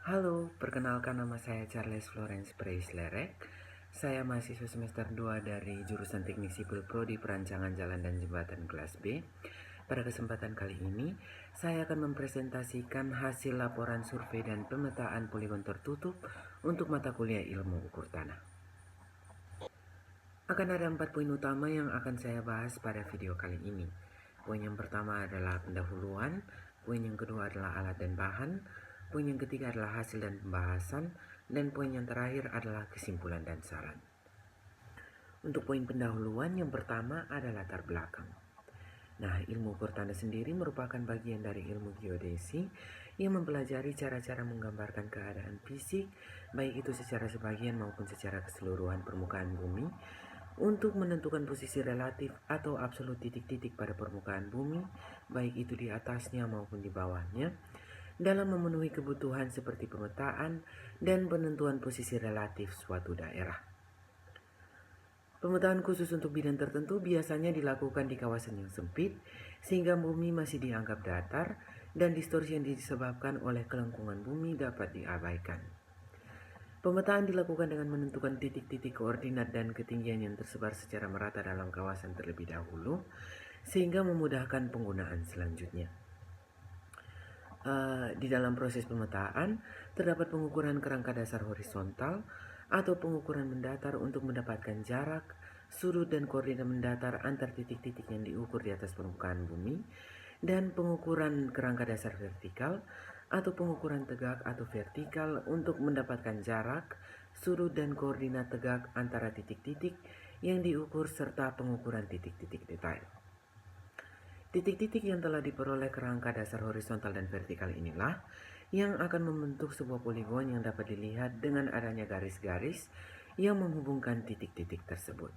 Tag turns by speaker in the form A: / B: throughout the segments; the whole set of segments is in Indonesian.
A: Halo, perkenalkan nama saya Charles Florence Preislerek. Saya mahasiswa semester 2 dari jurusan Teknik Sipil Prodi Perancangan Jalan dan Jembatan kelas B. Pada kesempatan kali ini, saya akan mempresentasikan hasil laporan survei dan pemetaan poligon tertutup untuk mata kuliah Ilmu Ukur Tanah. Akan ada 4 poin utama yang akan saya bahas pada video kali ini. Poin yang pertama adalah pendahuluan, poin yang kedua adalah alat dan bahan, poin yang ketiga adalah hasil dan pembahasan, dan poin yang terakhir adalah kesimpulan dan saran. Untuk poin pendahuluan, yang pertama adalah latar belakang. Nah, ilmu ukur tanah sendiri merupakan bagian dari ilmu geodesi yang mempelajari cara-cara menggambarkan keadaan fisik, baik itu secara sebagian maupun secara keseluruhan permukaan bumi, untuk menentukan posisi relatif atau absolut titik-titik pada permukaan bumi, baik itu di atasnya maupun di bawahnya, dalam memenuhi kebutuhan seperti pemetaan dan penentuan posisi relatif suatu daerah. Pemetaan khusus untuk bidang tertentu biasanya dilakukan di kawasan yang sempit, sehingga bumi masih dianggap datar dan distorsi yang disebabkan oleh kelengkungan bumi dapat diabaikan. Pemetaan dilakukan dengan menentukan titik-titik koordinat dan ketinggian yang tersebar secara merata dalam kawasan terlebih dahulu, sehingga memudahkan penggunaan selanjutnya. Di dalam proses pemetaan, terdapat pengukuran kerangka dasar horizontal atau pengukuran mendatar untuk mendapatkan jarak, sudut, dan koordinat mendatar antar titik-titik yang diukur di atas permukaan bumi, dan pengukuran kerangka dasar vertikal atau pengukuran tegak atau vertikal untuk mendapatkan jarak, sudut, dan koordinat tegak antara titik-titik yang diukur serta pengukuran titik-titik detail. Titik-titik yang telah diperoleh kerangka dasar horizontal dan vertikal inilah yang akan membentuk sebuah poligon yang dapat dilihat dengan adanya garis-garis yang menghubungkan titik-titik tersebut.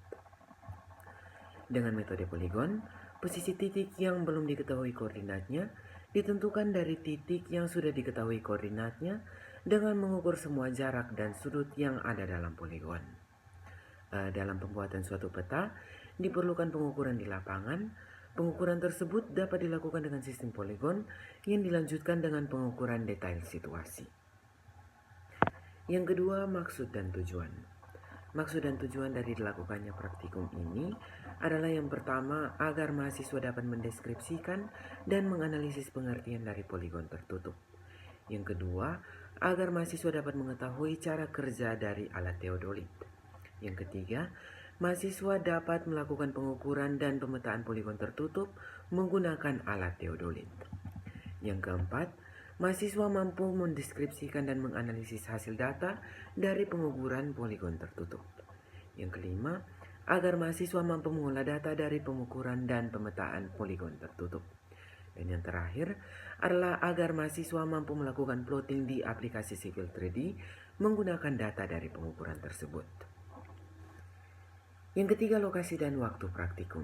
A: Dengan metode poligon, posisi titik yang belum diketahui koordinatnya ditentukan dari titik yang sudah diketahui koordinatnya dengan mengukur semua jarak dan sudut yang ada dalam poligon. Dalam pembuatan suatu peta, diperlukan pengukuran di lapangan. Pengukuran tersebut dapat dilakukan dengan sistem poligon yang dilanjutkan dengan pengukuran detail situasi. Yang kedua, maksud dan tujuan. Maksud dan tujuan dari dilakukannya praktikum ini adalah yang pertama, agar mahasiswa dapat mendeskripsikan dan menganalisis pengertian dari poligon tertutup. Yang kedua, agar mahasiswa dapat mengetahui cara kerja dari alat teodolit. Yang ketiga, mahasiswa dapat melakukan pengukuran dan pemetaan poligon tertutup menggunakan alat teodolit. Yang keempat, mahasiswa mampu mendeskripsikan dan menganalisis hasil data dari pengukuran poligon tertutup. Yang kelima, agar mahasiswa mampu mengolah data dari pengukuran dan pemetaan poligon tertutup. Dan yang terakhir adalah agar mahasiswa mampu melakukan plotting di aplikasi Civil 3D menggunakan data dari pengukuran tersebut. Yang ketiga, lokasi dan waktu praktikum.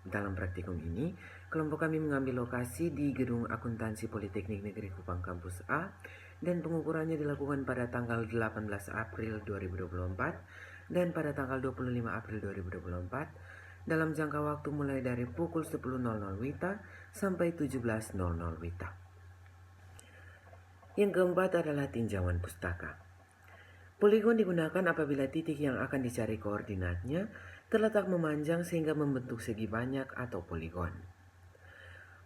A: Dalam praktikum ini, kelompok kami mengambil lokasi di Gedung Akuntansi Politeknik Negeri Kupang Kampus A dan pengukurannya dilakukan pada tanggal 18 April 2024 dan pada tanggal 25 April 2024 dalam jangka waktu mulai dari pukul 10.00 WITA sampai 17.00 WITA. Yang keempat adalah tinjauan pustaka. Poligon digunakan apabila titik yang akan dicari koordinatnya terletak memanjang sehingga membentuk segi banyak atau poligon.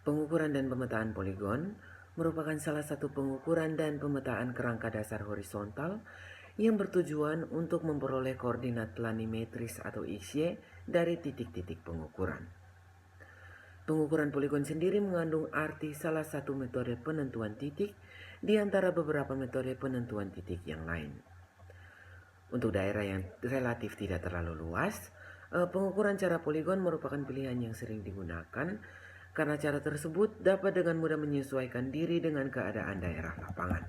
A: Pengukuran dan pemetaan poligon merupakan salah satu pengukuran dan pemetaan kerangka dasar horizontal yang bertujuan untuk memperoleh koordinat planimetris atau XY dari titik-titik pengukuran. Pengukuran poligon sendiri mengandung arti salah satu metode penentuan titik di antara beberapa metode penentuan titik yang lain. Untuk daerah yang relatif tidak terlalu luas, pengukuran cara poligon merupakan pilihan yang sering digunakan karena cara tersebut dapat dengan mudah menyesuaikan diri dengan keadaan daerah lapangan.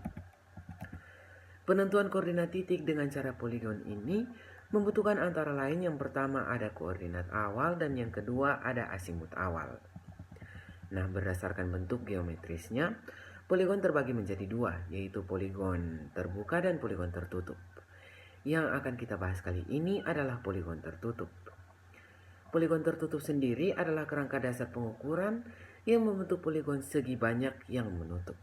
A: Penentuan koordinat titik dengan cara poligon ini membutuhkan antara lain yang pertama ada koordinat awal dan yang kedua ada asimut awal. Nah, berdasarkan bentuk geometrisnya, poligon terbagi menjadi dua, yaitu poligon terbuka dan poligon tertutup. Yang akan kita bahas kali ini adalah poligon tertutup. Poligon tertutup sendiri adalah kerangka dasar pengukuran yang membentuk poligon segi banyak yang menutup.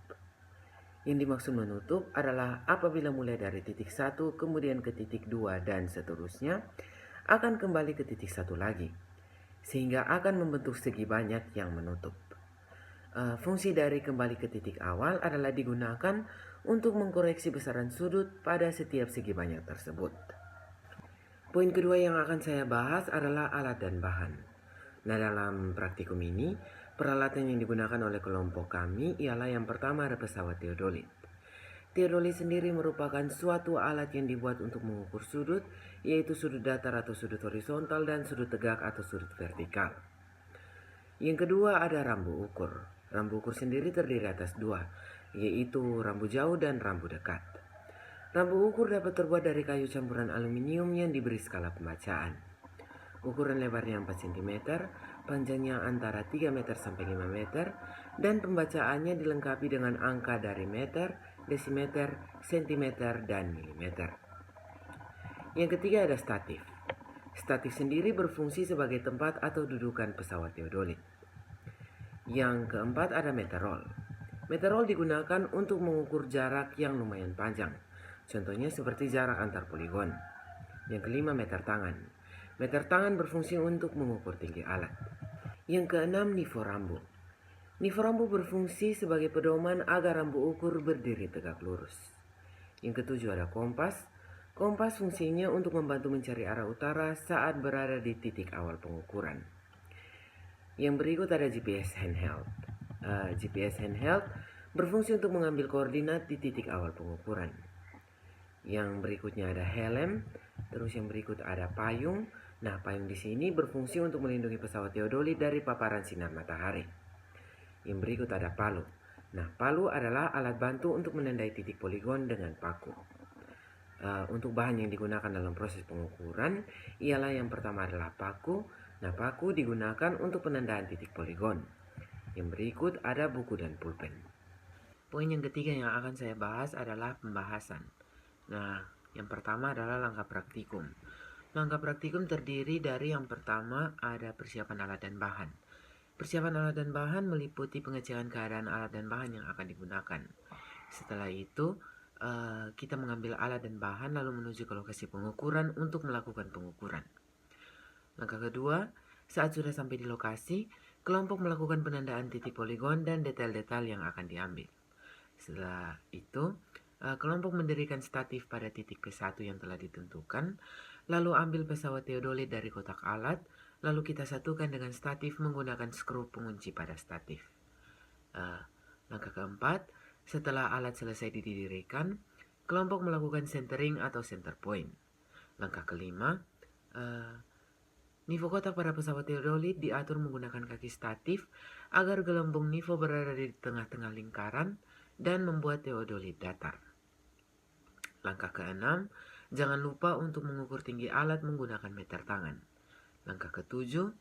A: Yang dimaksud menutup adalah apabila mulai dari titik 1 kemudian ke titik 2 dan seterusnya akan kembali ke titik 1 lagi, sehingga akan membentuk segi banyak yang menutup. Fungsi dari kembali ke titik awal adalah digunakan untuk mengkoreksi besaran sudut pada setiap segi banyak tersebut. Poin kedua yang akan saya bahas adalah alat dan bahan. Nah, dalam praktikum ini, peralatan yang digunakan oleh kelompok kami ialah yang pertama ada pesawat teodolit. Teodolit sendiri merupakan suatu alat yang dibuat untuk mengukur sudut, yaitu sudut datar atau sudut horizontal dan sudut tegak atau sudut vertikal. Yang kedua ada rambu ukur. Rambu ukur sendiri terdiri atas dua, yaitu rambu jauh dan rambu dekat. Rambu ukur dapat terbuat dari kayu campuran aluminium yang diberi skala pembacaan. Ukuran lebarnya 4 cm, panjangnya antara 3 meter sampai 5 meter, dan pembacaannya dilengkapi dengan angka dari meter, desimeter, sentimeter, dan milimeter. Yang ketiga ada statif. Statif sendiri berfungsi sebagai tempat atau dudukan pesawat teodolit. Yang keempat ada meterol. Meterol digunakan untuk mengukur jarak yang lumayan panjang. Contohnya seperti jarak antar poligon. Yang kelima meter tangan. Meter tangan berfungsi untuk mengukur tinggi alat. Yang keenam nifo rambu. Nifo rambu berfungsi sebagai pedoman agar rambu ukur berdiri tegak lurus. Yang ketujuh ada kompas. Kompas fungsinya untuk membantu mencari arah utara saat berada di titik awal pengukuran. Yang berikut ada GPS handheld. GPS handheld berfungsi untuk mengambil koordinat di titik awal pengukuran. Yang berikutnya ada helm, terus yang berikut ada payung. Nah, payung di sini berfungsi untuk melindungi pesawat teodolit dari paparan sinar matahari. Yang berikut ada palu. Nah, palu adalah alat bantu untuk menandai titik poligon dengan paku. Untuk bahan yang digunakan dalam proses pengukuran ialah yang pertama adalah paku. Nah, paku digunakan untuk penandaan titik poligon. Yang berikut ada buku dan pulpen. Poin yang ketiga yang akan saya bahas adalah pembahasan. Nah, yang pertama adalah langkah praktikum. Langkah praktikum terdiri dari yang pertama ada persiapan alat dan bahan. Persiapan alat dan bahan meliputi pengecekan keadaan alat dan bahan yang akan digunakan. Setelah itu, kita mengambil alat dan bahan lalu menuju ke lokasi pengukuran untuk melakukan pengukuran. Langkah kedua, saat sudah sampai di lokasi, kelompok melakukan penandaan titik poligon dan detail-detail yang akan diambil. Setelah itu, kelompok mendirikan statif pada titik P1 yang telah ditentukan, lalu ambil pesawat teodolit dari kotak alat, lalu kita satukan dengan statif menggunakan skru pengunci pada statif. Langkah keempat, setelah alat selesai didirikan, kelompok melakukan centering atau center point. Langkah kelima, nifo kotak pada pesawat teodolit diatur menggunakan kaki statif agar gelembung nifo berada di tengah-tengah lingkaran dan membuat teodolit datar. Langkah keenam, jangan lupa untuk mengukur tinggi alat menggunakan meter tangan. Langkah ketujuh,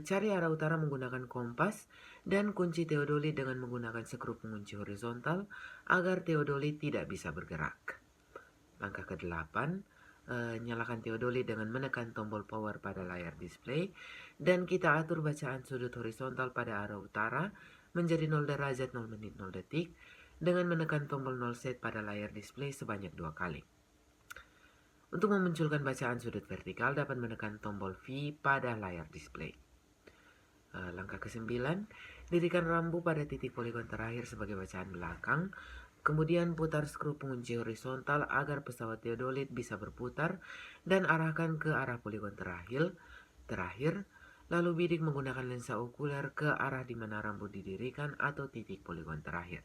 A: cari arah utara menggunakan kompas dan kunci teodolit dengan menggunakan skru pengunci horizontal agar teodolit tidak bisa bergerak. Langkah ke-8, nyalakan teodolit dengan menekan tombol power pada layar display dan kita atur bacaan sudut horizontal pada arah utara menjadi 0 derajat 0 menit 0 detik dengan menekan tombol 0 set pada layar display sebanyak 2 kali. Untuk memunculkan bacaan sudut vertikal dapat menekan tombol V pada layar display. Langkah ke-9, dirikan rambu pada titik poligon terakhir sebagai bacaan belakang. Kemudian putar skru pengunci horizontal agar pesawat teodolit bisa berputar dan arahkan ke arah poligon terakhir. Lalu bidik menggunakan lensa okuler ke arah di mana rambu didirikan atau titik poligon terakhir.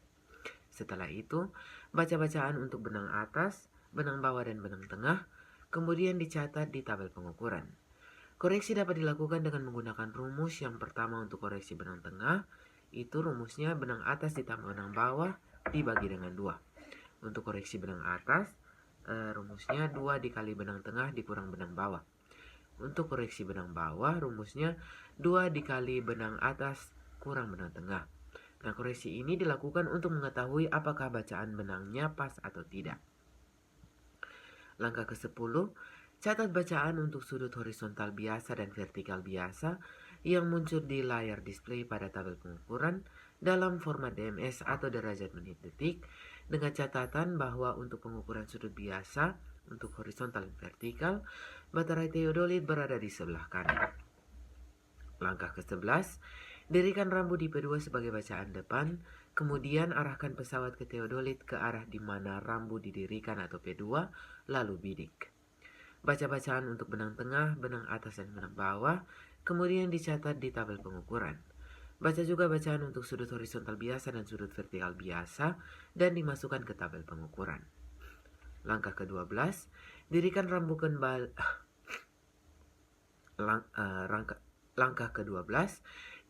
A: Setelah itu, baca bacaan untuk benang atas, benang bawah dan benang tengah, kemudian dicatat di tabel pengukuran. Koreksi dapat dilakukan dengan menggunakan rumus. Yang pertama untuk koreksi benang tengah, itu rumusnya benang atas ditambah benang bawah dibagi dengan 2. Untuk koreksi benang atas, rumusnya 2 dikali benang tengah dikurang benang bawah. Untuk koreksi benang bawah, rumusnya 2 dikali benang atas kurang benang tengah. Nah, koreksi ini dilakukan untuk mengetahui apakah bacaan benangnya pas atau tidak. Langkah ke-10, catat bacaan untuk sudut horizontal biasa dan vertikal biasa yang muncul di layar display pada tabel pengukuran dalam format DMS atau derajat menit detik, dengan catatan bahwa untuk pengukuran sudut biasa untuk horizontal dan vertikal, baterai teodolit berada di sebelah kanan. Langkah ke-11, dirikan rambu di P2 sebagai bacaan depan, kemudian arahkan pesawat ke teodolit ke arah di mana rambu didirikan atau P2, lalu bidik. Baca bacaan untuk benang tengah, benang atas, dan benang bawah, kemudian dicatat di tabel pengukuran. Baca juga bacaan untuk sudut horizontal biasa dan sudut vertikal biasa, dan dimasukkan ke tabel pengukuran. Langkah ke-12, dirikan rambu kembali. Langkah ke-12,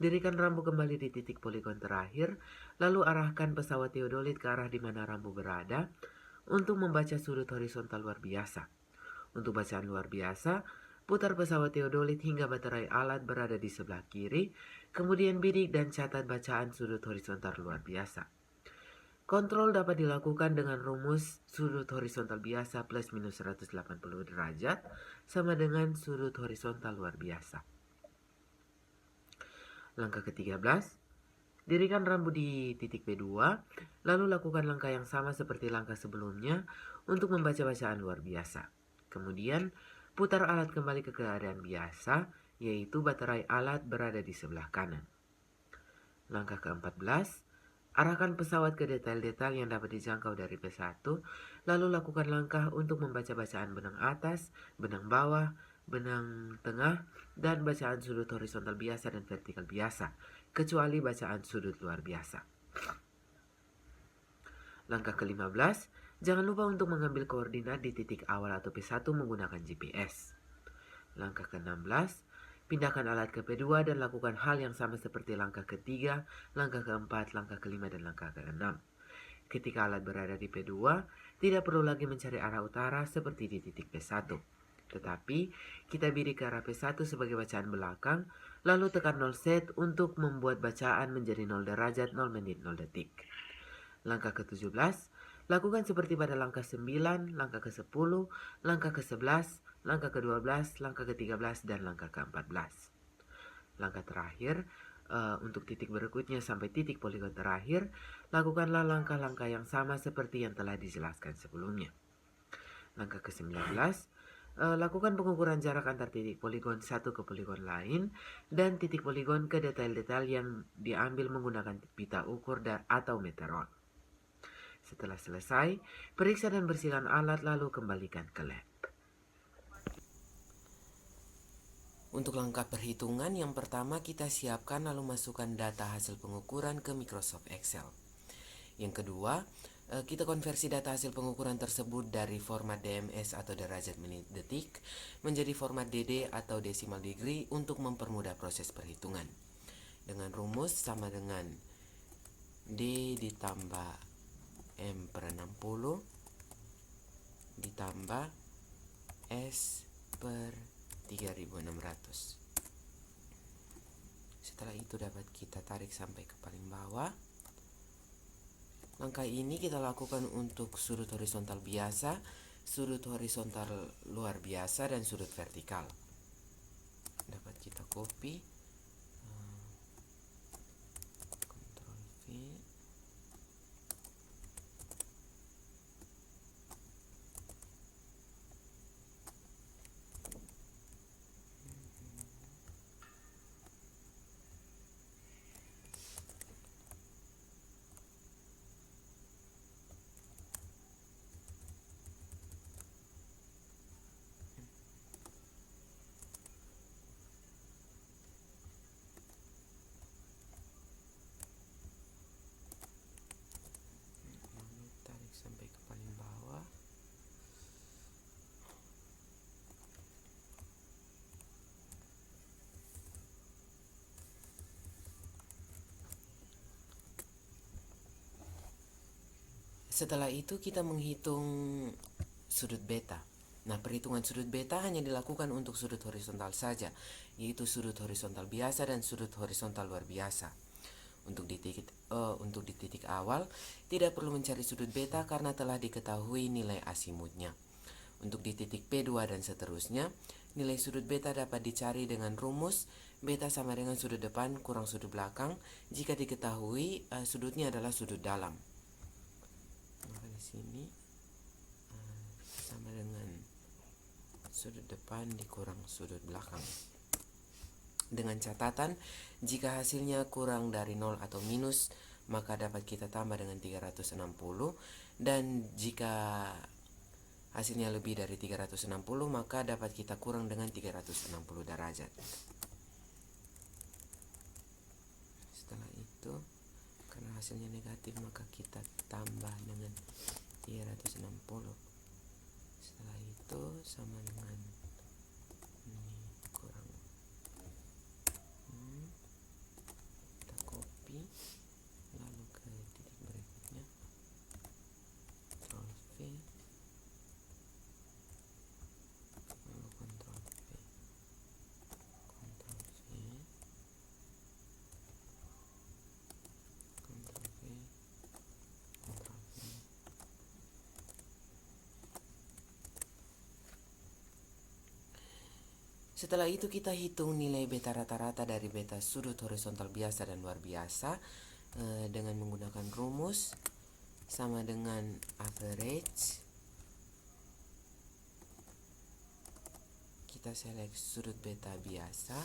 A: dirikan rambu kembali di titik poligon terakhir, lalu arahkan pesawat teodolit ke arah di mana rambu berada untuk membaca sudut horizontal luar biasa. Untuk bacaan luar biasa, putar pesawat teodolit hingga baterai alat berada di sebelah kiri, kemudian bidik dan catat bacaan sudut horizontal luar biasa. Kontrol dapat dilakukan dengan rumus sudut horizontal biasa plus minus 180 derajat sama dengan sudut horizontal luar biasa. Langkah ke-13, dirikan rambu di titik P2, lalu lakukan langkah yang sama seperti langkah sebelumnya untuk membaca bacaan luar biasa. Kemudian, putar alat kembali ke keadaan biasa, yaitu baterai alat berada di sebelah kanan. Langkah ke-14, arahkan pesawat ke detail-detail yang dapat dijangkau dari P1, lalu lakukan langkah untuk membaca bacaan benang atas, benang bawah, benang tengah, dan bacaan sudut horizontal biasa dan vertikal biasa, kecuali bacaan sudut luar biasa. Langkah ke-15, jangan lupa untuk mengambil koordinat di titik awal atau P1 menggunakan GPS. Langkah ke-16, pindahkan alat ke P2 dan lakukan hal yang sama seperti langkah ke-3, langkah ke-4, langkah ke-5, dan langkah ke-6. Ketika alat berada di P2, tidak perlu lagi mencari arah utara seperti di titik P1. Tetapi, kita bidik ke arah P1 sebagai bacaan belakang, lalu tekan 0 set untuk membuat bacaan menjadi 0 derajat, 0 menit, 0 detik. Langkah ke-17, lakukan seperti pada langkah 9, langkah ke-10, langkah ke-11, langkah ke-12, langkah ke-13, dan langkah ke-14. Langkah terakhir, untuk titik berikutnya sampai titik poligon terakhir, lakukanlah langkah-langkah yang sama seperti yang telah dijelaskan sebelumnya. Langkah ke-19, lakukan pengukuran jarak antar titik poligon satu ke poligon lain dan titik poligon ke detail-detail yang diambil menggunakan pita ukur atau meteron. Setelah selesai, periksa dan bersihkan alat lalu kembalikan ke lab. Untuk langkah perhitungan, yang pertama kita siapkan lalu masukkan data hasil pengukuran ke Microsoft Excel. Yang kedua, kita konversi data hasil pengukuran tersebut dari format DMS atau derajat menit detik menjadi format DD atau decimal degree untuk mempermudah proses perhitungan. Dengan rumus sama dengan D ditambah M per 60 ditambah S per 3600. Setelah itu dapat kita tarik sampai ke paling bawah. Langkah ini kita lakukan untuk sudut horizontal biasa, sudut horizontal luar biasa, dan sudut vertikal. Dapat kita copy, Ctrl V. Tarik sampai ke paling bawah. Setelah itu kita menghitung sudut beta. Nah, perhitungan sudut beta hanya dilakukan untuk sudut horizontal saja, yaitu sudut horizontal biasa dan sudut horizontal luar biasa. Untuk di titik awal, tidak perlu mencari sudut beta karena telah diketahui nilai asimutnya. Untuk di titik P2 dan seterusnya, Nilai sudut beta dapat dicari dengan rumus beta sama dengan sudut depan kurang sudut belakang jika diketahui sudutnya adalah sudut dalam. Maka di sini sama dengan sudut depan dikurang sudut belakang. Dengan catatan, jika hasilnya kurang dari 0 atau minus, maka dapat kita tambah dengan 360. Dan jika hasilnya lebih dari 360, maka dapat kita kurang dengan 360 derajat. Setelah itu, karena hasilnya negatif, maka kita tambah dengan 360. Setelah itu sama dengan ini kurang. Kita copy lalu ke titik berikutnya, Ctrl V lalu Ctrl V, Ctrl V, Ctrl V, Ctrl V. Setelah itu kita hitung nilai beta rata-rata dari beta sudut horizontal biasa dan luar biasa dengan menggunakan rumus sama dengan average. Kita select sudut beta biasa,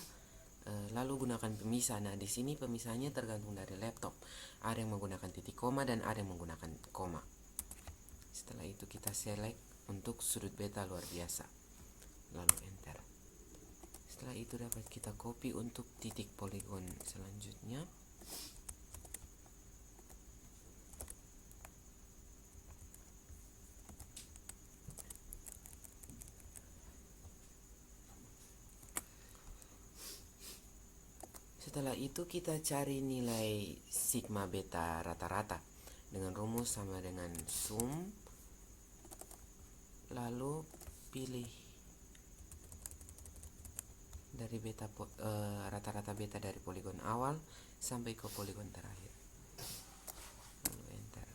A: lalu gunakan pemisah. Nah, di sini pemisahnya tergantung dari laptop. Ada yang menggunakan titik koma dan ada yang menggunakan koma. Setelah itu kita select untuk sudut beta luar biasa, lalu enter. Setelah itu dapat kita copy untuk titik poligon selanjutnya. Setelah itu kita cari nilai sigma beta rata-rata dengan rumus sama dengan sum, lalu pilih dari beta rata-rata beta dari poligon awal sampai ke poligon terakhir, lalu enter.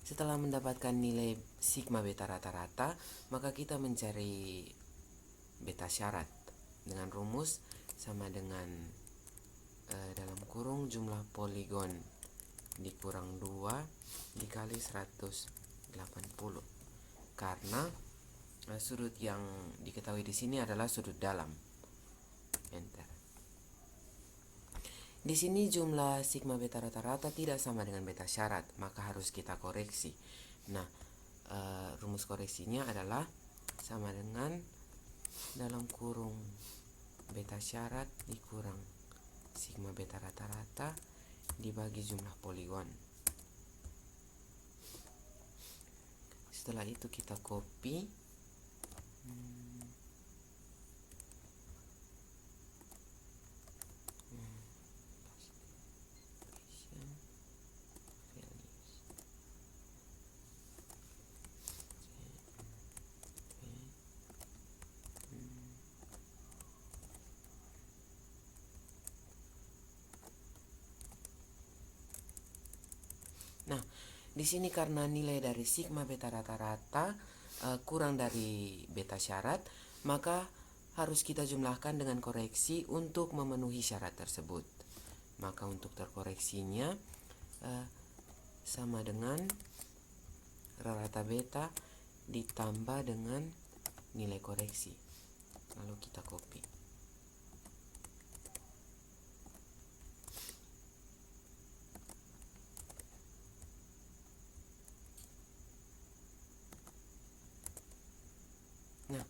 A: Setelah mendapatkan nilai sigma beta rata-rata, maka kita mencari beta syarat dengan rumus sama dengan dalam kurung jumlah poligon dikurang 2 dikali 180, karena sudut yang diketahui di sini adalah sudut dalam. Enter. Di sini jumlah sigma beta rata-rata tidak sama dengan beta syarat, maka harus kita koreksi. Nah, rumus koreksinya adalah sama dengan dalam kurung beta syarat dikurang sigma beta rata-rata dibagi jumlah poligon. Setelah itu kita copy. Nah, di sini karena nilai dari sigma beta rata-rata kurang dari beta syarat, maka harus kita jumlahkan dengan koreksi untuk memenuhi syarat tersebut. Maka untuk terkoreksinya sama dengan rata beta ditambah dengan nilai koreksi. Lalu kita copy. Nah,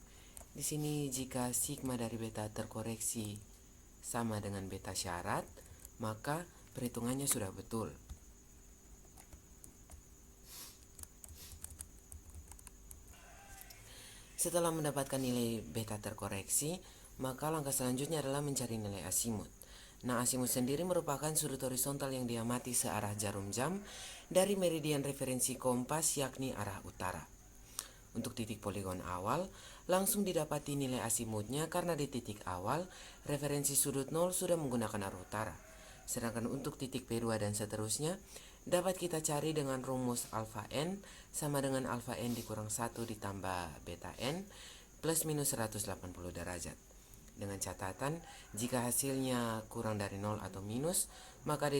A: di sini jika sigma dari beta terkoreksi sama dengan beta syarat, maka perhitungannya sudah betul. Setelah mendapatkan nilai beta terkoreksi, maka langkah selanjutnya adalah mencari nilai asimut. Nah, asimut sendiri merupakan sudut horizontal yang diamati searah jarum jam dari meridian referensi kompas, yakni arah utara. Untuk titik poligon awal, langsung didapati nilai asimutnya karena di titik awal, referensi sudut 0 sudah menggunakan arah utara. Sedangkan untuk titik P2 dan seterusnya, dapat kita cari dengan rumus alfa n sama dengan alfa n dikurang 1 ditambah beta n, plus minus 180 derajat. Dengan catatan, jika hasilnya kurang dari 0 atau minus, maka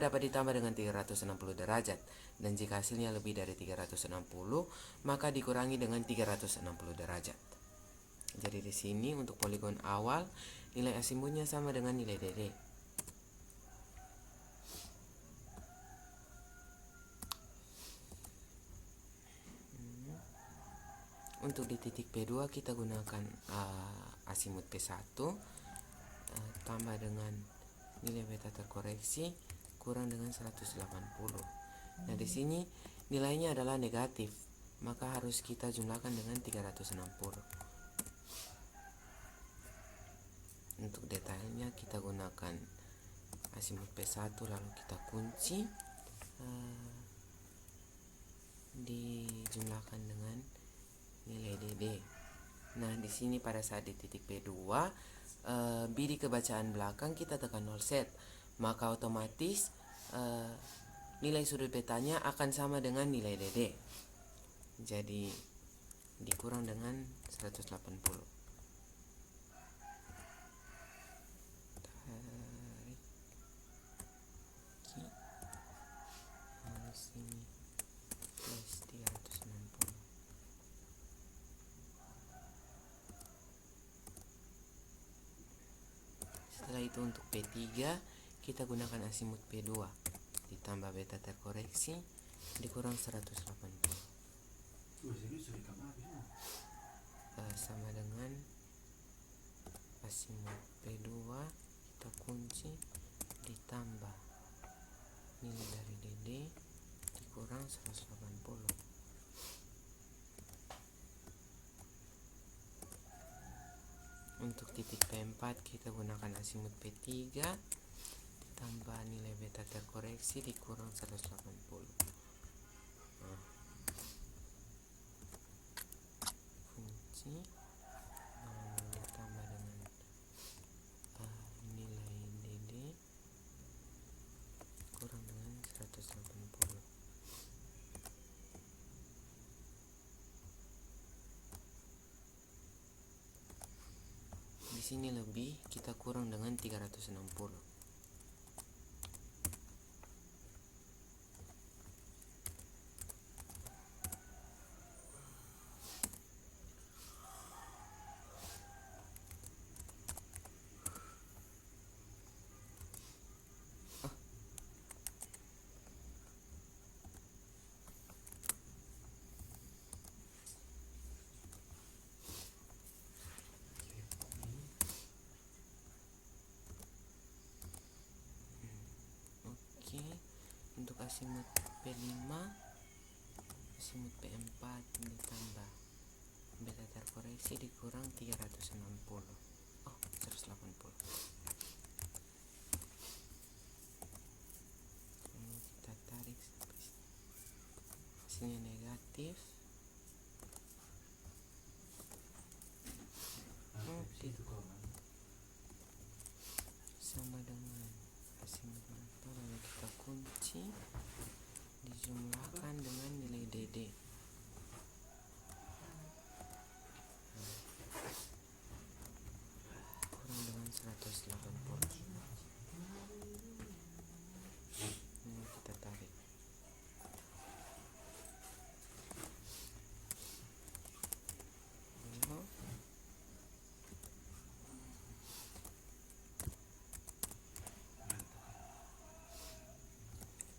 A: dapat ditambah dengan 360 derajat. Dan jika hasilnya lebih dari 360, maka dikurangi dengan 360 derajat. Jadi di sini untuk poligon awal, nilai asimutnya sama dengan nilai DD. Untuk di titik P2 kita gunakan asimut P1 tambah dengan nilai beta terkoreksi kurang dengan 180. Nah, di sini nilainya adalah negatif, maka harus kita jumlahkan dengan 360. Untuk detailnya kita gunakan asimut P1 lalu kita kunci, dijumlahkan dengan nilai DD. Nah, di sini pada saat di titik P2, bidik kebacaan belakang kita tekan 0 set, maka otomatis nilai sudut betanya akan sama dengan nilai DD. Jadi dikurang dengan 180. Sini plus 360. Setelah itu untuk P3 kita gunakan asimut P2 ditambah beta terkoreksi dikurang 180 sama dengan asimut P2 kita kunci ditambah nilai dari DD dikurang 180. Untuk titik P4 kita gunakan asimut P3 ditambah nilai beta terkoreksi dikurang 180. Kunci ditambah dengan nilai DD kurang dengan 180. Di sini lebih, kita kurang dengan 360. Untuk asimut P5 asimut P4 ditambah beta terkoreksi dikurang 360. 180. Ini kita tarik sampai hasilnya negatif. Sama dengan asimut mantul, lalu kita kunci dijumlahkan dengan nilai DD. Kurang dengan 180. Ini kita tarik.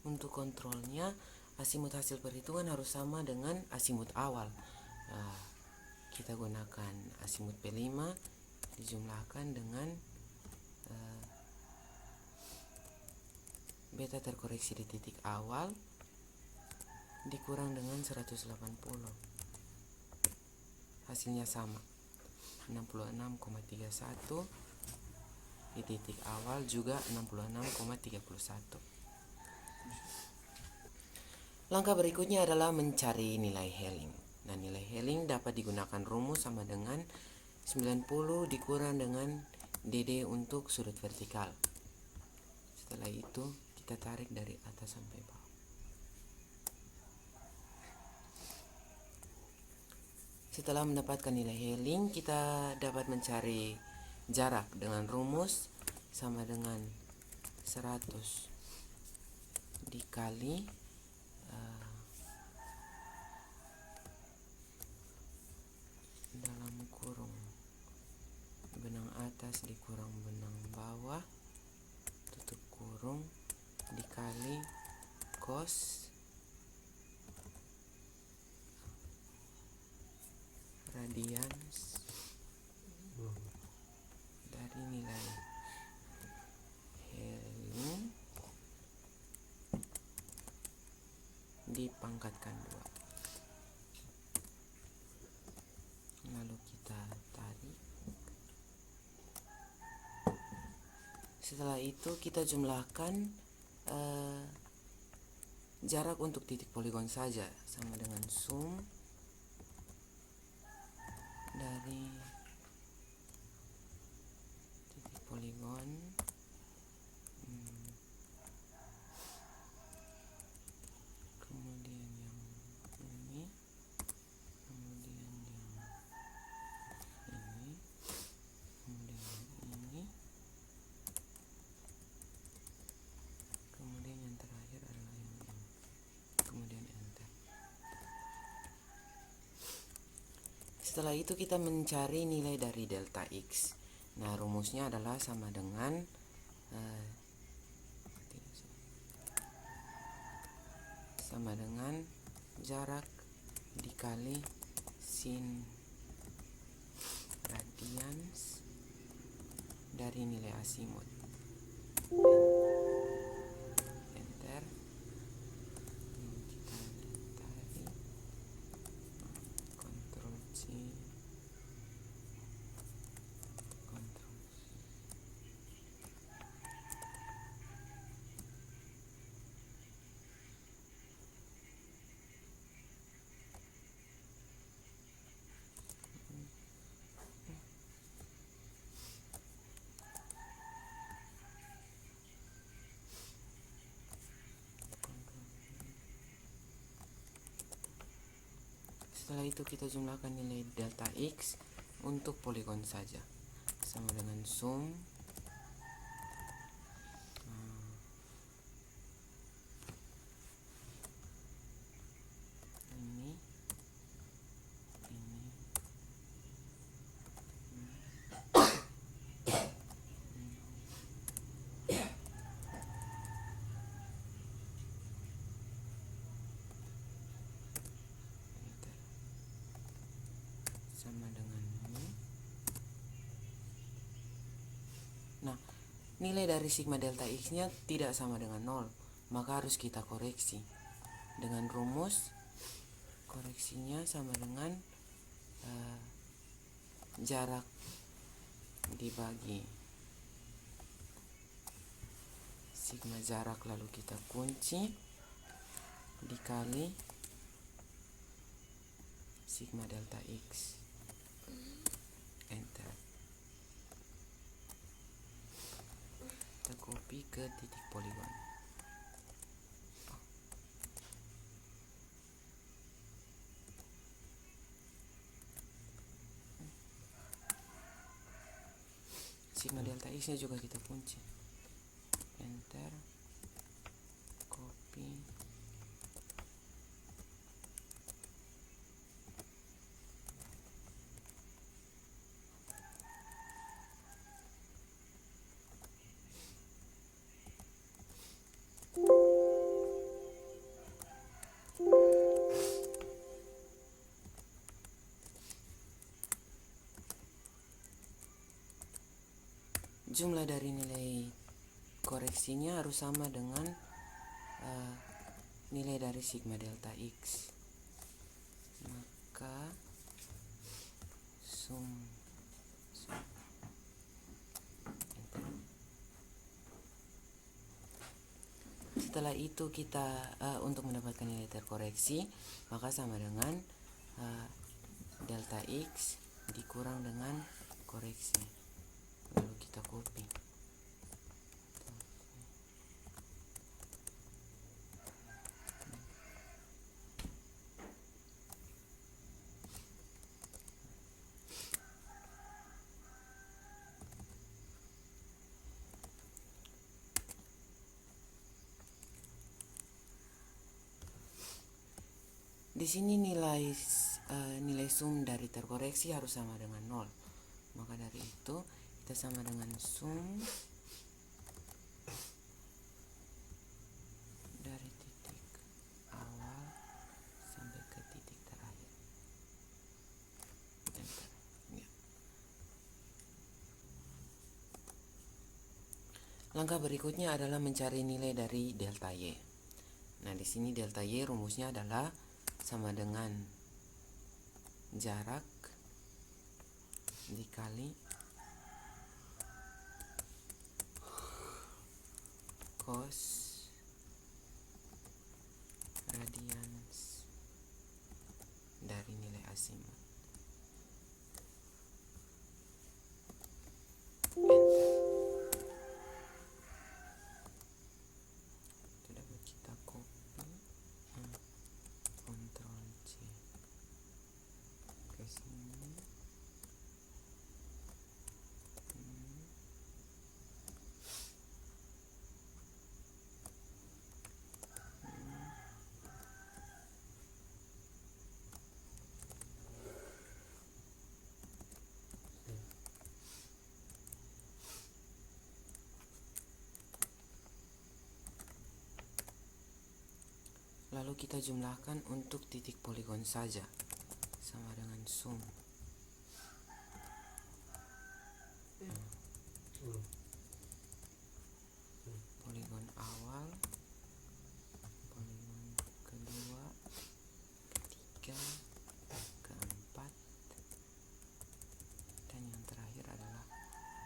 A: Untuk kontrolnya, asimut hasil perhitungan harus sama dengan asimut awal. Kita gunakan asimut P5 dijumlahkan dengan beta terkoreksi di titik awal dikurang dengan 180. Hasilnya sama, 66,31. Di titik awal juga 66,31. Langkah berikutnya adalah mencari nilai Helling. Nah, nilai Helling dapat digunakan rumus sama dengan 90 dikurang dengan DD untuk sudut vertikal. Setelah itu kita tarik dari atas sampai bawah. Setelah mendapatkan nilai Helling, kita dapat mencari jarak dengan rumus sama dengan 100 dikali dalam kurung benang atas dikurang benang bawah tutup kurung dikali cos radians dari nilai Helling dipangkatkan 2. Lalu kita tarik. Setelah itu kita jumlahkan jarak untuk titik poligon saja, sama dengan sum dari titik poligon kemudian yang ini, kemudian yang ini, kemudian yang ini, kemudian yang terakhir adalah yang ini, kemudian enter. Setelah itu kita mencari nilai dari delta X. Nah, rumusnya adalah sama dengan jarak dikali sin radians dari nilai asimut. Enter. Kita tarik. Ctrl C. Ctrl C. Setelah itu kita jumlahkan nilai delta X untuk poligon saja, sama dengan sum ini, sama dengan ini. Nah, nilai dari sigma delta X nya tidak sama dengan 0, maka harus kita koreksi dengan rumus. Koreksinya sama dengan jarak dibagi sigma jarak, lalu kita kunci dikali sigma delta X. Enter. Kita copy ke titik poligon. Sigma delta X nya juga kita kunci. Enter. Copy. Jumlah dari nilai koreksinya harus sama dengan nilai dari sigma delta X. Maka sum. Setelah itu kita untuk mendapatkan nilai terkoreksi, maka sama dengan delta X dikurang dengan koreksi. Lalu kita copy. Di sini nilai sum dari terkoreksi harus sama dengan 0. Maka dari itu kita sama dengan sum dari titik awal sampai ke titik terakhir. Enter. Ya. Langkah berikutnya adalah mencari nilai dari delta Y. Nah, di sini delta Y rumusnya adalah sama dengan jarak dikali cos radians dari nilai asimut. Itu dapat kita copy, Ctrl C ke sini. Lalu kita jumlahkan untuk titik poligon saja, sama dengan sum poligon awal, poligon kedua, ketiga, keempat, dan yang terakhir adalah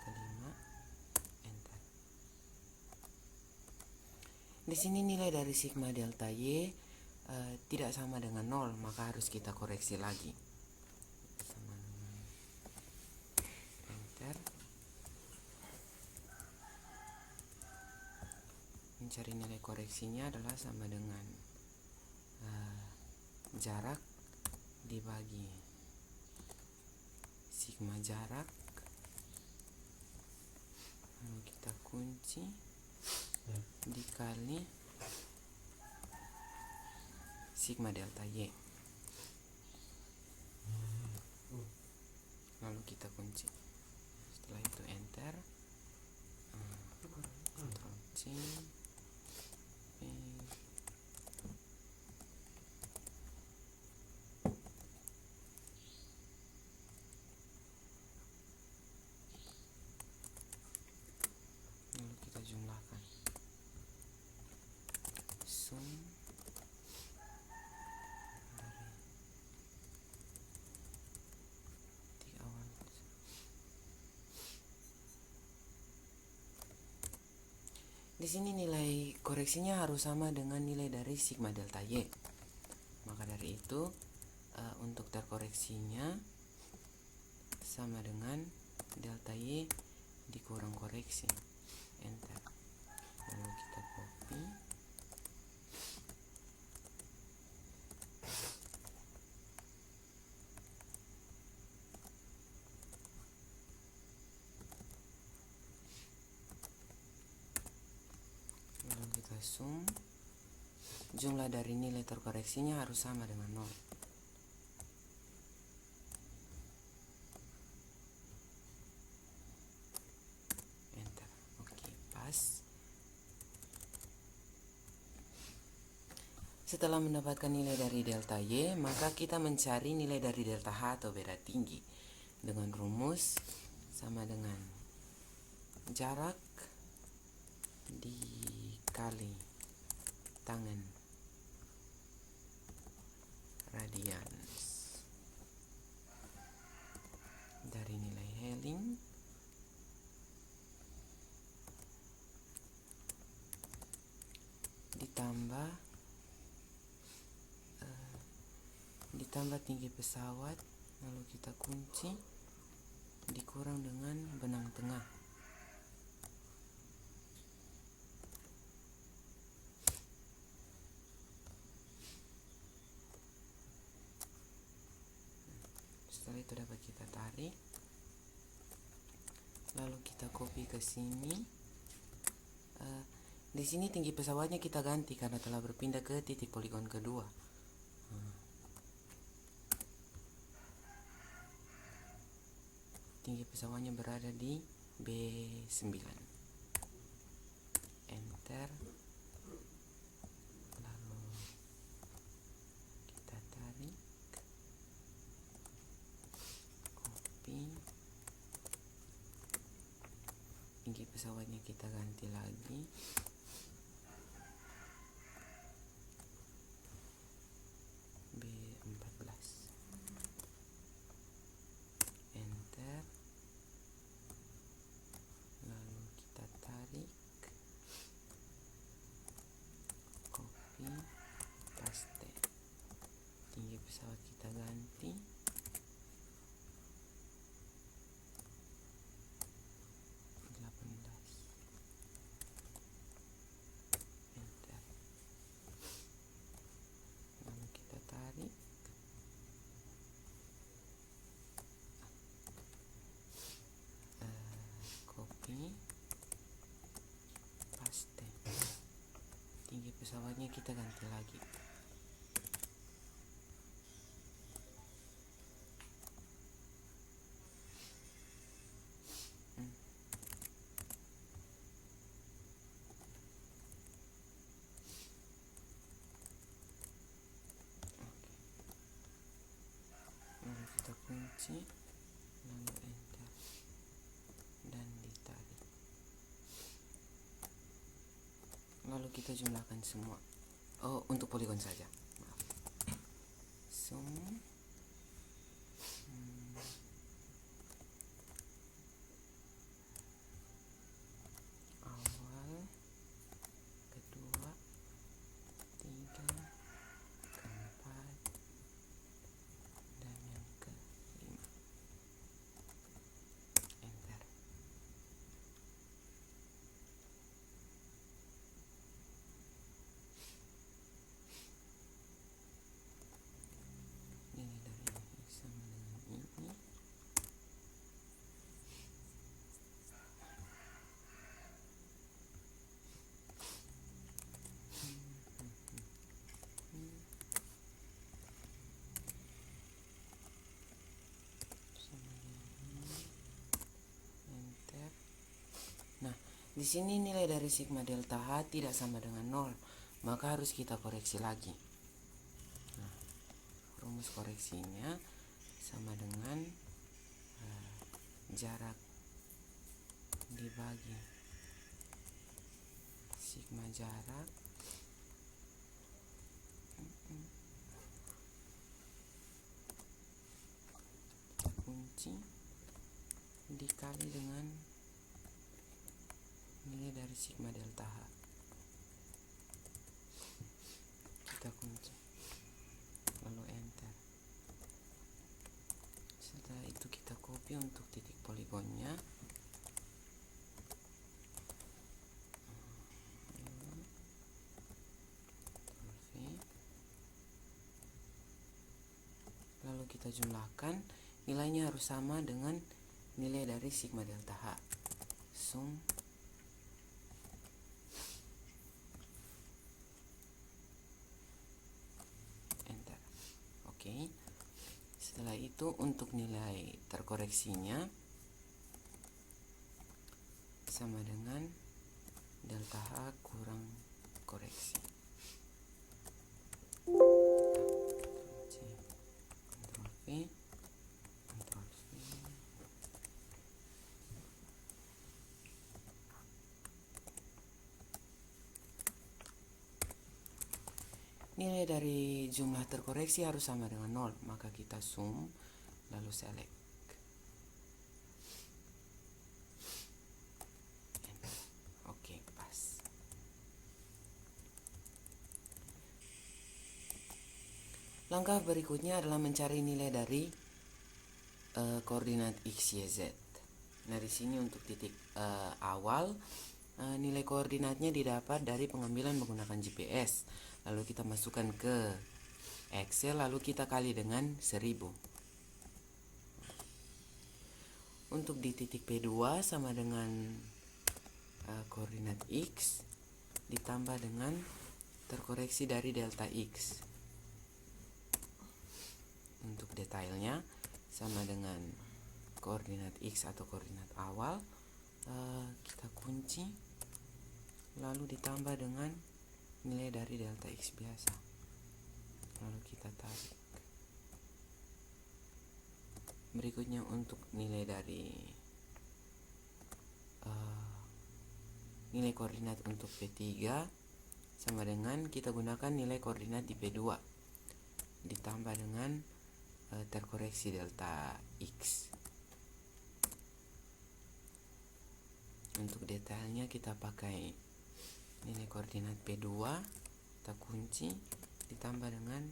A: kelima. Enter. Di sini nilai dari sigma delta Y tidak sama dengan 0, maka harus kita koreksi lagi. Sama dengan enter. Mencari nilai koreksinya adalah sama dengan jarak dibagi sigma jarak, lalu kita kunci dikali sigma delta Y, lalu kita kunci. Setelah itu enter, Ctrl C, P, lalu kita jumlahkan sum dari titik awal. Di sini nilai koreksinya harus sama dengan nilai dari sigma delta Y. Maka dari itu untuk terkoreksinya sama dengan delta Y dikurang koreksi. Enter. Lalu kita copy. Lalu kita sum. Jumlah dari nilai terkoreksinya harus sama dengan 0. Enter. Oke, pas. Setelah mendapatkan nilai dari delta Y, maka kita mencari nilai dari delta H atau beda tinggi dengan rumus sama dengan jarak dikali tangen radians dari nilai Helling ditambah tinggi pesawat, lalu kita kunci dikurang dengan benang tengah. Setelah itu dapat kita tarik, lalu kita copy ke sini. Di sini tinggi pesawatnya kita ganti karena telah berpindah ke titik poligon kedua. tinggi pesawatnya berada di B9. Enter. Lalu kita tarik, copy, tinggi pesawatnya kita ganti lagi, B14. Enter. Lalu kita tarik, copy, paste, tinggi pesawat kita ganti, enter. Lalu kita tarik, copy, paste, tinggi pesawatnya kita ganti lagi. Lalu kita kunci, lalu enter, dan ditarik. Lalu kita jumlahkan semua. Oh, untuk poligon saja, maaf. Sum awal, kedua, tiga, keempat, dan yang kelima. Enter. Nilai dari ini sama dengan ini. Enter. Nah, di sini nilai dari sigma delta H tidak sama dengan 0, maka harus kita koreksi lagi. Nah, rumus koreksinya sama dengan jarak dibagi sigma jarak kunci dikali dengan nilai dari sigma delta H. Kita kunci, lalu enter. Setelah itu kita copy untuk titik poligonnya. Lalu kita jumlahkan, nilainya harus sama dengan nilai dari sigma delta H. Sum enter. Oke. Setelah itu untuk nilai terkoreksinya sama dengan delta H kurang koreksi. Ctrl V, Ctrl V. Nilai dari jumlah terkoreksi harus sama dengan 0, maka kita sum, lalu select. Oke, pas. Langkah berikutnya adalah mencari nilai dari koordinat X, Y, Z. Nah, di sini untuk titik awal, nilai koordinatnya didapat dari pengambilan menggunakan GPS. Lalu kita masukkan ke Excel, lalu kita kali dengan 1000. Untuk di titik P2 sama dengan koordinat X ditambah dengan terkoreksi dari delta X. Untuk detailnya sama dengan koordinat X atau koordinat awal, kita kunci, lalu ditambah dengan nilai dari delta X biasa, lalu kita tarik. Berikutnya untuk nilai dari nilai koordinat untuk P3 sama dengan kita gunakan nilai koordinat di P2 ditambah dengan terkoreksi delta X. Untuk detailnya kita pakai nilai koordinat P2, kita kunci, ditambah dengan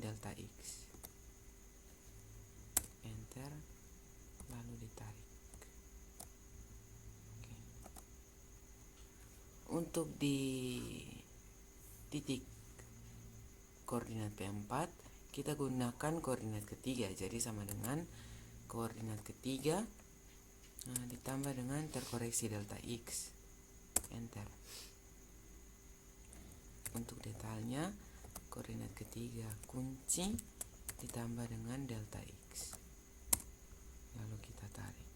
A: delta X, enter, lalu ditarik. Oke. Untuk di titik koordinat P4 kita gunakan koordinat ketiga, jadi sama dengan koordinat ketiga ditambah dengan terkoreksi delta X, enter. Untuk detailnya koordinat ketiga kunci ditambah dengan delta X, lalu kita tarik.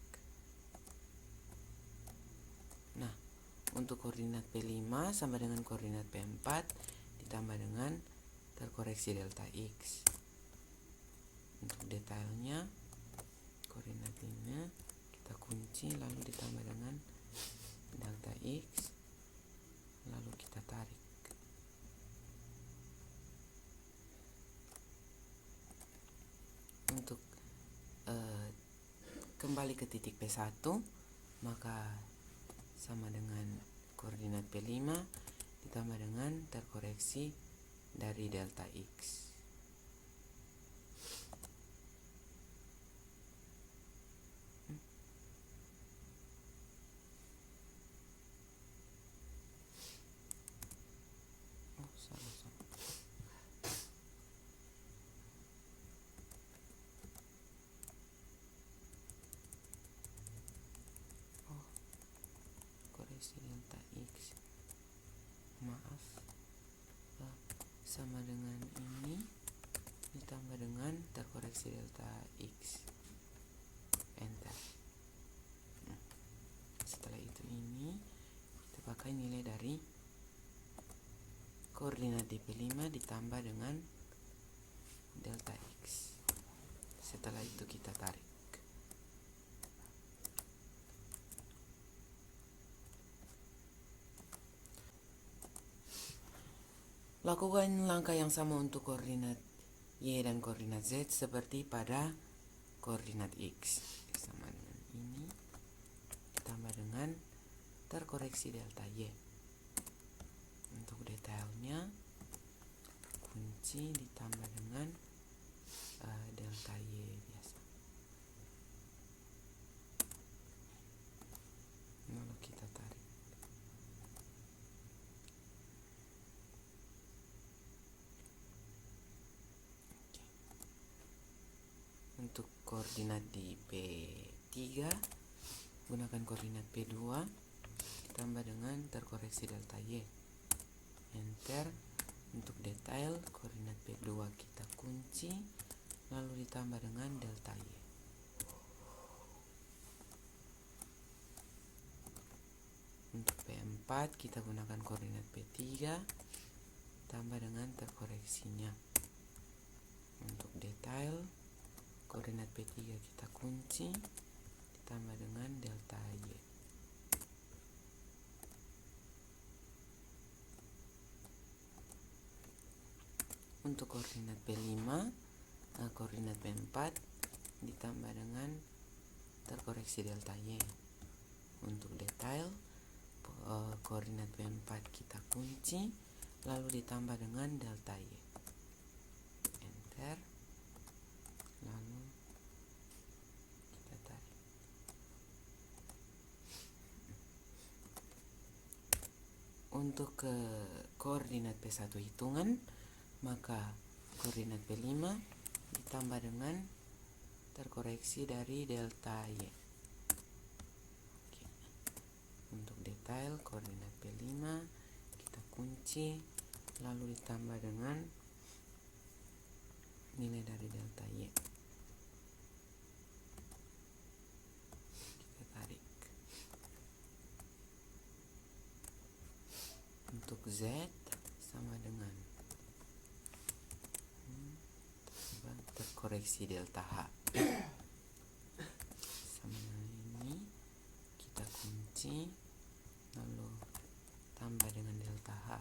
A: Nah, untuk koordinat P5 sama dengan koordinat P4 ditambah dengan terkoreksi delta X. Untuk detailnya koordinat ini kita kunci lalu ditambah dengan delta X, lalu kita tarik. Untuk kembali ke titik P1, maka sama dengan koordinat P5 ditambah dengan terkoreksi dari delta X. Koreksi delta X, maaf, sama dengan ini ditambah dengan terkoreksi delta X, enter. Setelah itu ini kita pakai nilai dari koordinat di P5 ditambah dengan delta X. Setelah itu kita tarik. Lakukan langkah yang sama untuk koordinat Y dan koordinat Z seperti pada koordinat X. Sama dengan ini ditambah dengan terkoreksi delta Y. Untuk detailnya kunci ditambah dengan delta Y biasa, lalu kita tarik. Untuk koordinat di P3 gunakan koordinat P2 ditambah dengan terkoreksi delta Y, enter. Untuk detail koordinat P2 kita kunci lalu ditambah dengan delta Y. Untuk P4 kita gunakan koordinat P3 tambah dengan terkoreksinya. Untuk detail koordinat P3 kita kunci ditambah dengan delta Y. Untuk koordinat P5, koordinat P4 ditambah dengan terkoreksi delta Y. Untuk detail koordinat P4 kita kunci lalu ditambah dengan delta Y, enter, lalu kita tarik. Untuk koordinat P1 hitungan, maka koordinat P5 ditambah dengan terkoreksi dari delta Y. Oke. Untuk detail koordinat P5 kita kunci lalu ditambah dengan nilai dari delta Y. sama dengan terkoreksi delta H sama dengan ini, kita kunci lalu tambah dengan delta H.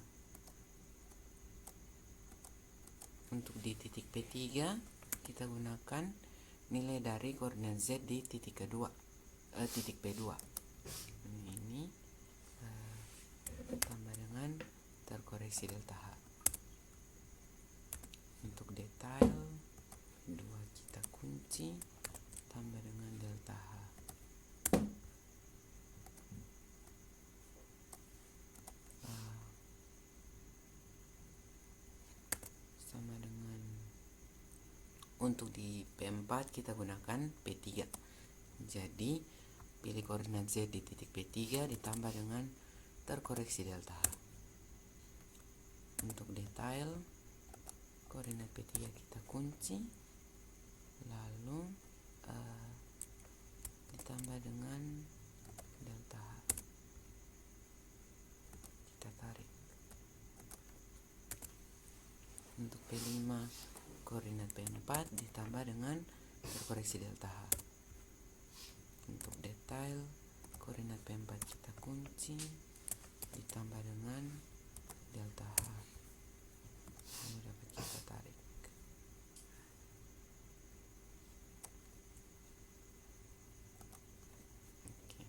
A: Untuk di titik P3 kita gunakan nilai dari koordinat Z di titik kedua, titik P2. Ini tambah dengan terkoreksi delta H. Untuk detail 2 kita kunci tambah dengan delta H. Sama dengan untuk di P4 kita gunakan P3. Jadi pilih koordinat Z di titik P3 ditambah dengan terkoreksi delta H. Untuk detail koordinat P3 kita kunci lalu ditambah dengan delta H, kita tarik. Untuk P5 koordinat P4 ditambah dengan terkoreksi delta H. Untuk detail koordinat P4 kita kunci ditambah dengan delta H, lalu dapat kita tarik. Oke.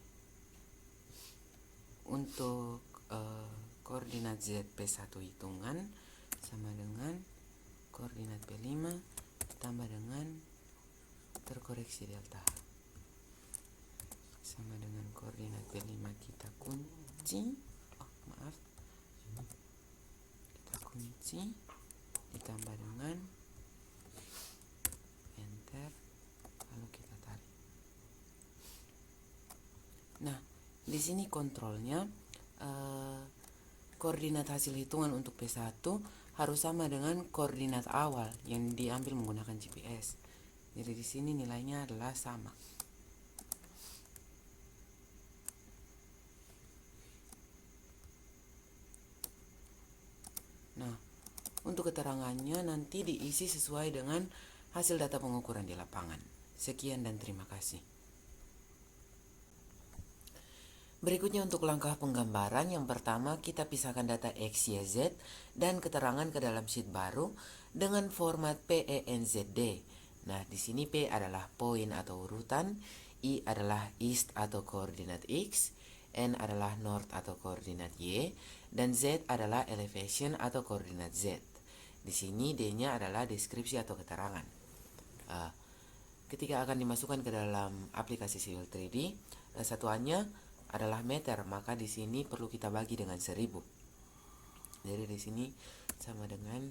A: Untuk koordinat Z P1 hitungan sama dengan koordinat P5 ditambah dengan terkoreksi delta H, sama dengan koordinat P5 kita kunci, kita kunci ditambah dengan enter, lalu kita tarik. Nah, di sini kontrolnya koordinat hasil hitungan untuk P1 harus sama dengan koordinat awal yang diambil menggunakan GPS. Jadi di sini nilainya adalah sama. Nah, untuk keterangannya nanti diisi sesuai dengan hasil data pengukuran di lapangan. Sekian dan terima kasih. Berikutnya untuk langkah penggambaran, yang pertama kita pisahkan data X, Y, Z dan keterangan ke dalam sheet baru dengan format PENZD. Nah, di sini P adalah poin atau urutan, I adalah east atau koordinat X, N adalah north atau koordinat Y, dan Z adalah elevation atau koordinat Z. Di sini D-nya adalah deskripsi atau keterangan. Ketika akan dimasukkan ke dalam aplikasi Civil 3D, satuannya adalah meter, maka di sini perlu kita bagi dengan 1000. Jadi di sini sama dengan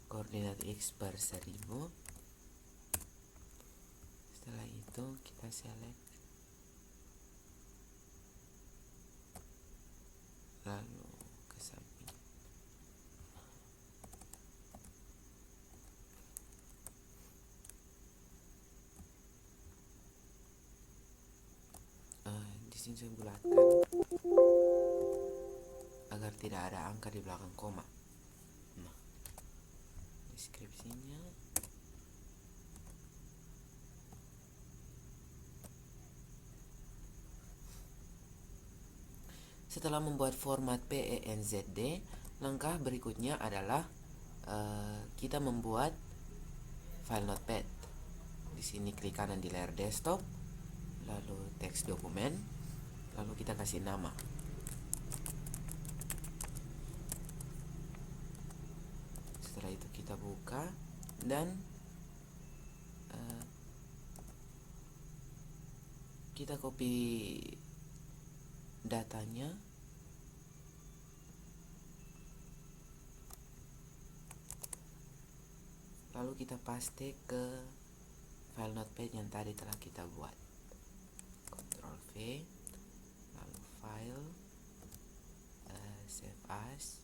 A: koordinat X per 1000. Setelah itu kita select, lalu ke samping. Di sini saya bulatkan agar tidak ada angka di belakang koma. Nah, deskripsinya setelah membuat format PENZD, langkah berikutnya adalah kita membuat file notepad. Di sini klik kanan di layar desktop, lalu teks dokumen, lalu kita kasih nama. Setelah itu kita buka dan kita copy datanya, lalu kita paste ke file notepad yang tadi telah kita buat. Ctrl V, lalu file, save as,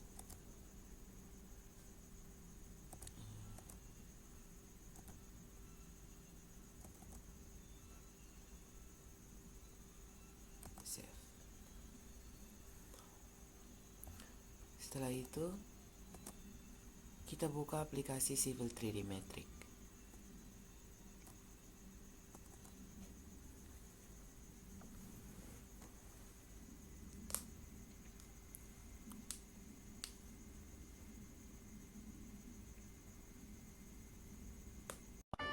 A: save. Setelah itu kita buka aplikasi Civil 3D Matrix.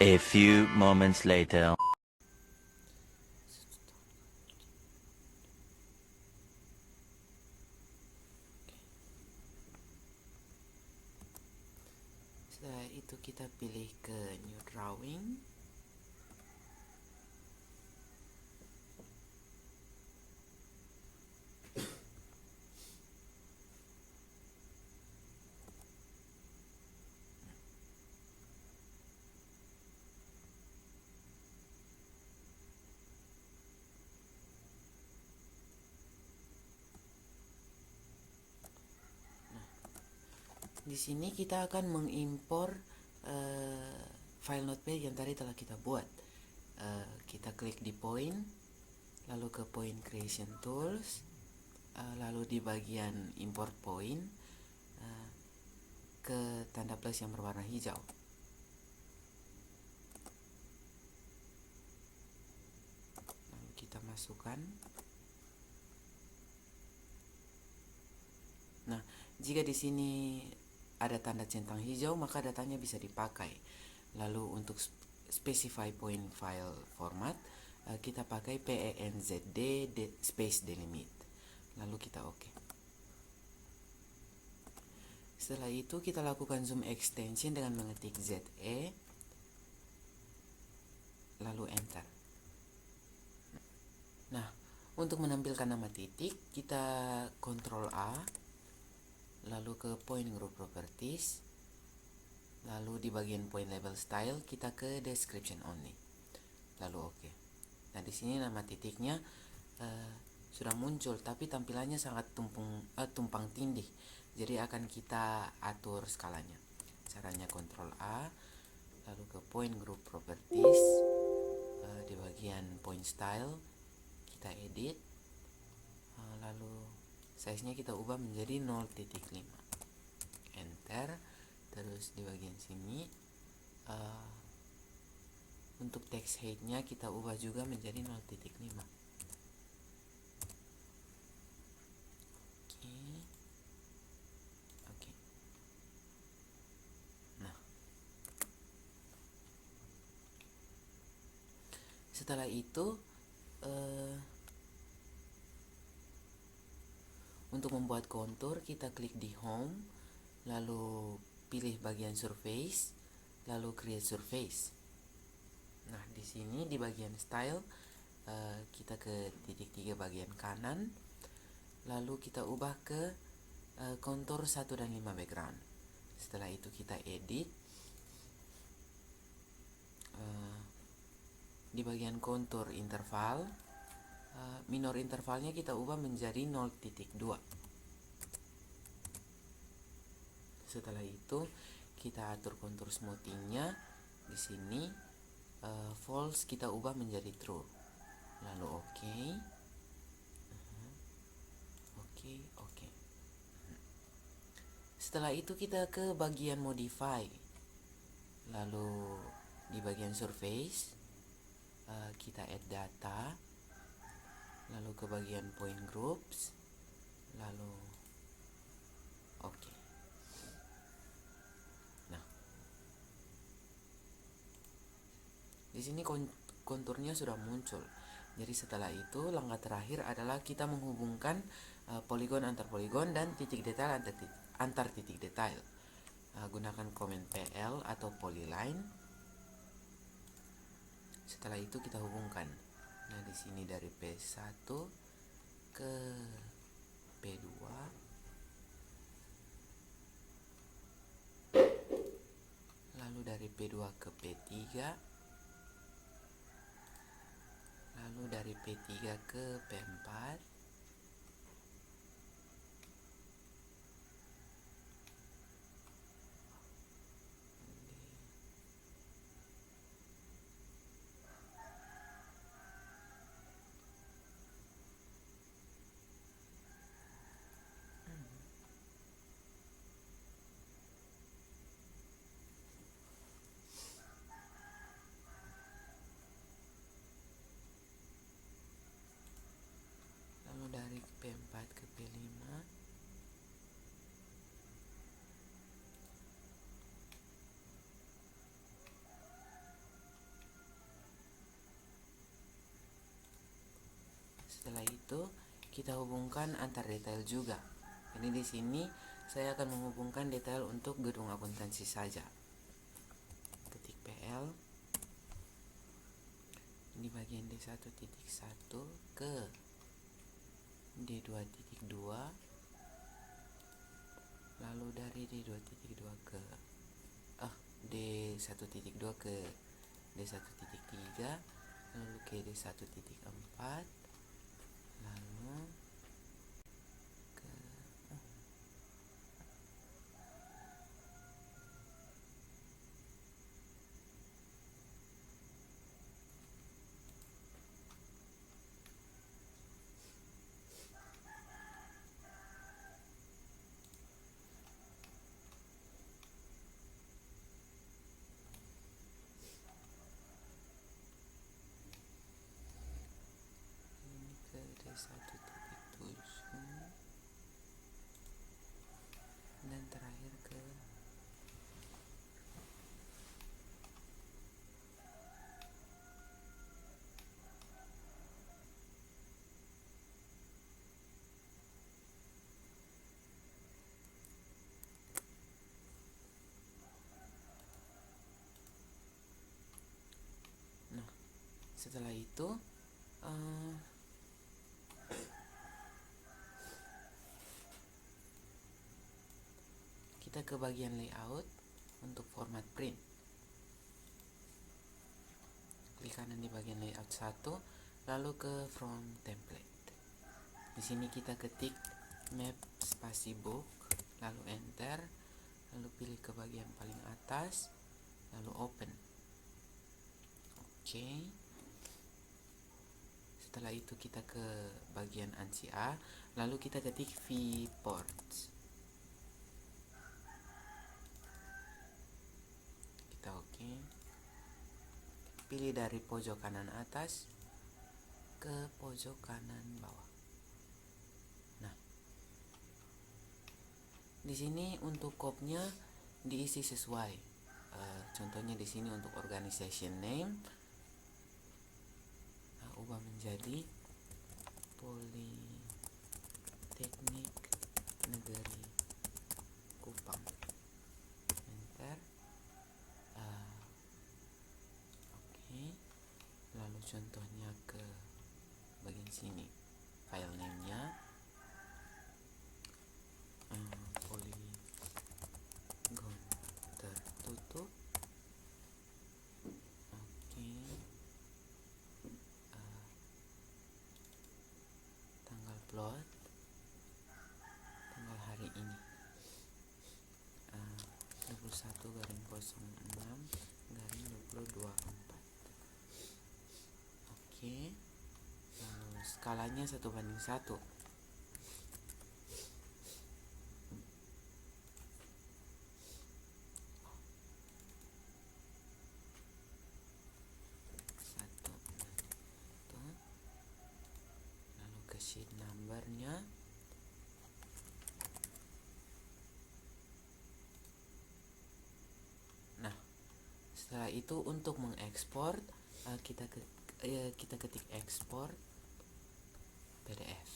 B: A few moments later.
A: Setelah itu kita pilih ke New Drawing. Di sini kita akan mengimpor file notepad yang tadi telah kita buat. Kita klik di point, lalu ke point creation tools, lalu di bagian import point, ke tanda plus yang berwarna hijau. Lalu kita masukkan. Nah, jika di sini ada tanda centang hijau, maka datanya bisa dipakai. Lalu untuk specify point file format, kita pakai PENZD space delimit. Lalu kita oke. Setelah itu kita lakukan zoom extension dengan mengetik ZE, lalu enter. Nah, untuk menampilkan nama titik, kita Ctrl A, lalu ke point group properties, lalu di bagian point label style kita ke description only, lalu oke. Nah, di sini nama titiknya sudah muncul, tapi tampilannya sangat tumpang tindih. Jadi akan kita atur skalanya. Caranya Ctrl A, lalu ke point group properties, di bagian point style kita edit, lalu size-nya kita ubah menjadi 0.5, enter. Terus di bagian sini untuk text height-nya kita ubah juga menjadi 0.5. Oke. Nah, setelah itu untuk membuat kontur kita klik di home, lalu pilih bagian surface, lalu create surface. Nah, di sini di bagian style kita ke titik 3 bagian kanan, lalu kita ubah ke kontur 1 dan 5 background. Setelah itu kita edit, di bagian kontur interval, minor intervalnya kita ubah menjadi 0.2. Setelah itu kita atur kontur smoothingnya. Di sini false kita ubah menjadi true, lalu oke. Oke. Setelah itu kita ke bagian modify, lalu di bagian surface kita add data, lalu ke bagian point groups, lalu oke. Nah, di sini konturnya sudah muncul. Jadi setelah itu langkah terakhir adalah kita menghubungkan poligon antar poligon dan titik detail antar titik detail. Gunakan command PL atau polyline. Setelah itu kita hubungkan. Nah, di sini dari P1 ke P2, lalu dari P2 ke P3, lalu dari P3 ke P4, setelah itu kita hubungkan antar detail juga. Jadi di sini saya akan menghubungkan detail untuk gedung akuntansi saja. Ketik PL di bagian D1.1 ke D2.2, lalu dari D2.2 ke D1.2 ke D1.3, lalu ke D1.4, lalu ke ini ke D1.7, dan terakhir ke setelah itu kita ke bagian layout untuk format print. Klik kanan di bagian layout 1, lalu ke from template. Di sini kita ketik map spasi book, lalu enter, lalu pilih ke bagian paling atas, lalu open. Oke. Setelah itu kita ke bagian ANSI A, lalu kita ketik viewports. Kita oke. Pilih dari pojok kanan atas ke pojok kanan bawah. Nah, di sini untuk kopnya diisi sesuai. Contohnya di sini untuk organization name, ubah menjadi Politeknik Negeri Kupang. Enter. Oke. Lalu contohnya ke bagian sini, file name-nya Polygon tertutup. Oke. Tanggal plot, tanggal hari ini 21/06/2024. Oke. Lalu skalanya 1:1. Lalu ke sheet numbernya. Nah, setelah itu untuk mengekspor kita ketik ekspor PDF.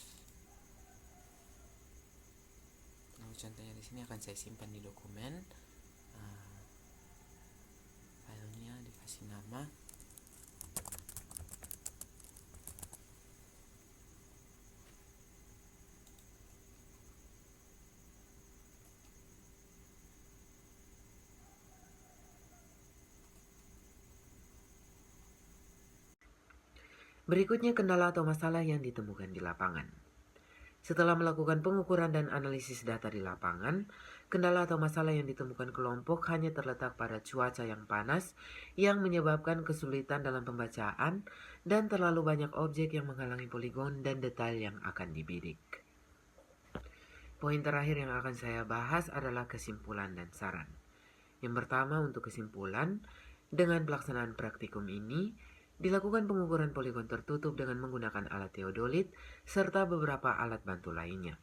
A: Lalu contohnya di sini akan saya simpan di dokumen. Filenya dikasih nama. Berikutnya kendala atau masalah yang ditemukan di lapangan. Setelah melakukan pengukuran dan analisis data di lapangan, kendala atau masalah yang ditemukan kelompok hanya terletak pada cuaca yang panas yang menyebabkan kesulitan dalam pembacaan dan terlalu banyak objek yang menghalangi poligon dan detail yang akan dibidik. Poin terakhir yang akan saya bahas adalah kesimpulan dan saran. Yang pertama, untuk kesimpulan, dengan pelaksanaan praktikum ini, dilakukan pengukuran poligon tertutup dengan menggunakan alat teodolit serta beberapa alat bantu lainnya.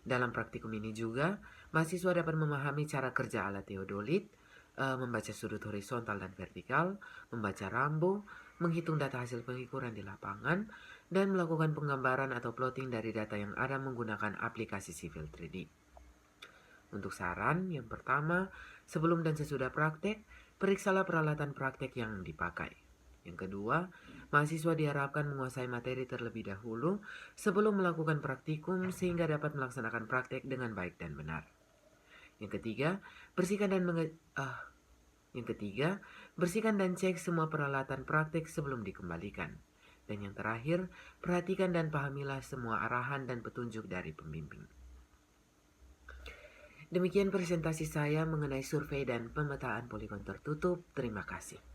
A: Dalam praktikum ini juga, mahasiswa dapat memahami cara kerja alat teodolit, membaca sudut horizontal dan vertikal, membaca rambu, menghitung data hasil pengukuran di lapangan, dan melakukan penggambaran atau plotting dari data yang ada menggunakan aplikasi Civil 3D. Untuk saran, yang pertama, sebelum dan sesudah praktek, periksalah peralatan praktek yang dipakai. Yang kedua, mahasiswa diharapkan menguasai materi terlebih dahulu sebelum melakukan praktikum sehingga dapat melaksanakan praktek dengan baik dan benar. Yang ketiga, bersihkan dan cek semua peralatan praktek sebelum dikembalikan. Dan yang terakhir, perhatikan dan pahamilah semua arahan dan petunjuk dari pembimbing. Demikian presentasi saya mengenai survei dan pemetaan poligon tertutup. Terima kasih.